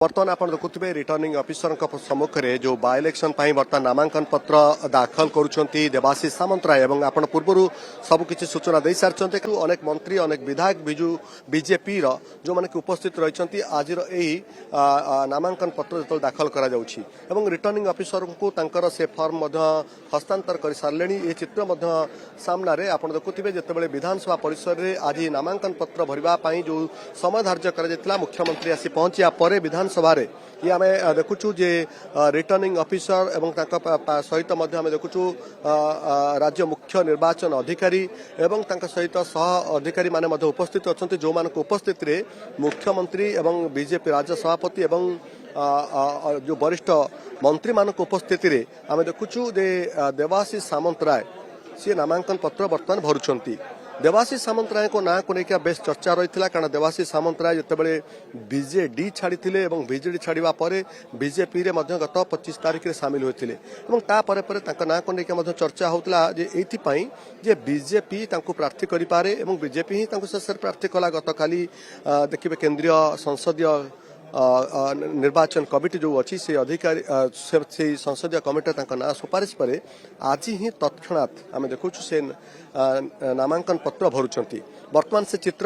बर्तमान आप देखुए returning officer सम्मुखें जो बाय इलेक्शन बर्तमान नामांकन पत्र दाखल करुँच देवाशीष सामंतराय और आप पूर्व सबकि सूचना दे सारी अनेक मंत्री अनेक विधायक बिजु बीजेपी जो मैंने उपस्थित रही आज नामांकन पत्र जो दाखल कर रिटर्निंग ऑफिसर को से फॉर्म हस्तांतर कर सारे ये चित्र सामने आप देखुए जिते विधानसभा परिसर में आज नामांकन पत्र भरवाई जो समय धार्य कर मुख्यमंत्री आसी पहुंचा पर विधानसभा ये आम देखुचु जे रिटर्निंग ऑफिसर एवं सहित आम देखुचु राज्य मुख्य निर्वाचन अधिकारी एवं सहित सह अधिकारी माने उपस्थित अच्छा जो मान उपस्थित रे मुख्यमंत्री एवं बीजेपी राज्य सभापति एवं जो वरिष्ठ मंत्री मान उपस्थित रे आम देखुचु जे देवाशीष सामंतराय सी नामांकन पत्र बर्तमान भरुंट देवाशीष सामंतराय को ना को लेकिन बेस चर्चा रही है कारण देवाशीष सामंतराय जितेबाला बीजेडी छाड़ी बीजेडी छाड़ा पर बीजेपी रे गत 25 तारिख में सामिल होते ना को लेकिन चर्चा होता जे बीजेपी प्रार्थी करें बीजेपी ही शेष प्रार्थी कला गत काली देखिए केंद्रीय संसदीय निर्वाचन कमिटी जो अच्छी से अधिकारी से संसदीय कमिटी ना सुपारिश पर आज ही तत्क्षणात आम देखु से नामांकन पत्र भरुंट बर्तमान से चित्र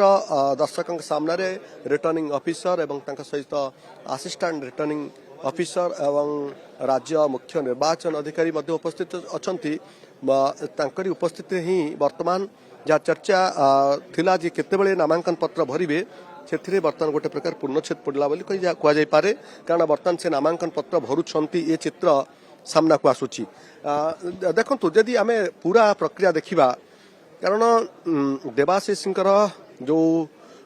दर्शकों सामने रिटर्निंग ऑफिसर एवं सहित असिस्टेंट रिटर्निंग ऑफिसर एवं राज्य मुख्य निर्वाचन अधिकारी उपस्थित अच्छा उपस्थिति ही बर्तमान जहाँ चर्चा थिला जे केतेबेले नामांकन पत्र भरिबे से बर्तमान गोटे प्रकार पूर्णछेद पड़ा बोली कहुपे कारण बर्तमान से नामांकन पत्र भरुंट ये चित्र सामना को आसूची देखु जदि आम पूरा प्रक्रिया देखा कारण देवाशीष जो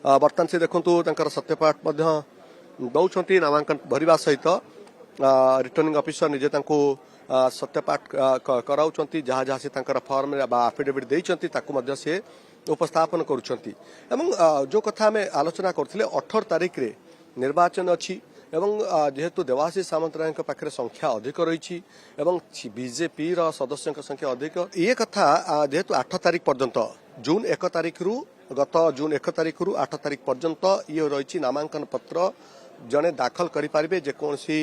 बर्तमान से देखु सत्यपाठ दौरान नामांकन भरवा सहित रिटर्निंग ऑफिसर निजे सत्यपाठ कराउछंती जहाँ जहाँ से फॉर्म आफिडेविट देते से उपस्थापन करुछंती जो कथा आम आलोचना करथिले 18 तारिख रे निर्वाचन अच्छी एवं जेहेतु देवाशीष सामंतराय पाखे संख्या अधिक रही बीजेपी सदस्यों संख्या अधिक ये कथा जेहेतु 8 तारिख पर्यंत जून 1 तारिख रु गत जून 1 तारिख रु 8 तारिख पर्यंत ये रही नामांकन पत्र जड़े दाखल करें जेकोसी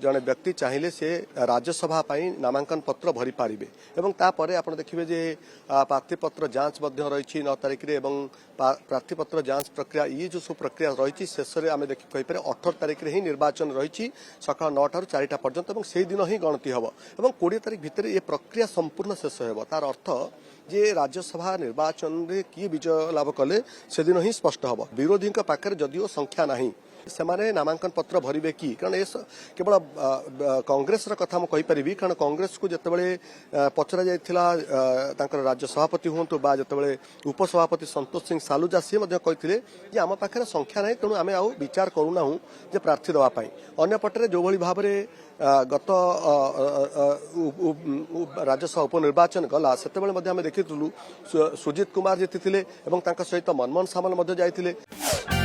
जड़े व्यक्ति चाहिए से राज्यसभा नामांकन पत्र भरी पारे एवं तापर आप देखिए जे प्रार्थीपत्र जांच रही 9 तारिख रे एवं प्रार्थीपत्र जांच प्रक्रिया ये जो सब प्रक्रिया रही शेष में आम देखिए 18 तारिख रे ही निर्वाचन रही सका 9 टा 4टा पर्यंत से दिन ही गणति हम और 20 तारिख भितर ये प्रक्रिया संपूर्ण शेष हो तार अर्थ जे राज्यसभा निर्वाचन में किए विजय लाभ कले से दिन ही स्पष्ट हम विरोधी पाखे जदिओ संख्या नहीं से नामांकन पत्र भरवे कि कारण ये केवल कांग्रेस कथा मुझे कहीपरि कारण कांग्रेस को जितेबाला पचरा जाइथिला राज्य सभापति हूँ जितेबाला उपसभापति संतोष सिंह सालुजा सी कहते कि आम पाखे संख्या ना तेणु आम आउ विचार करूना जे प्रार्थी देवाई अंपटे जो भाव में गत राज्यसभा उपनिर्वाचन गला से देखी सुजीत कुमार जीति सहित मनमोहन सामल जाते।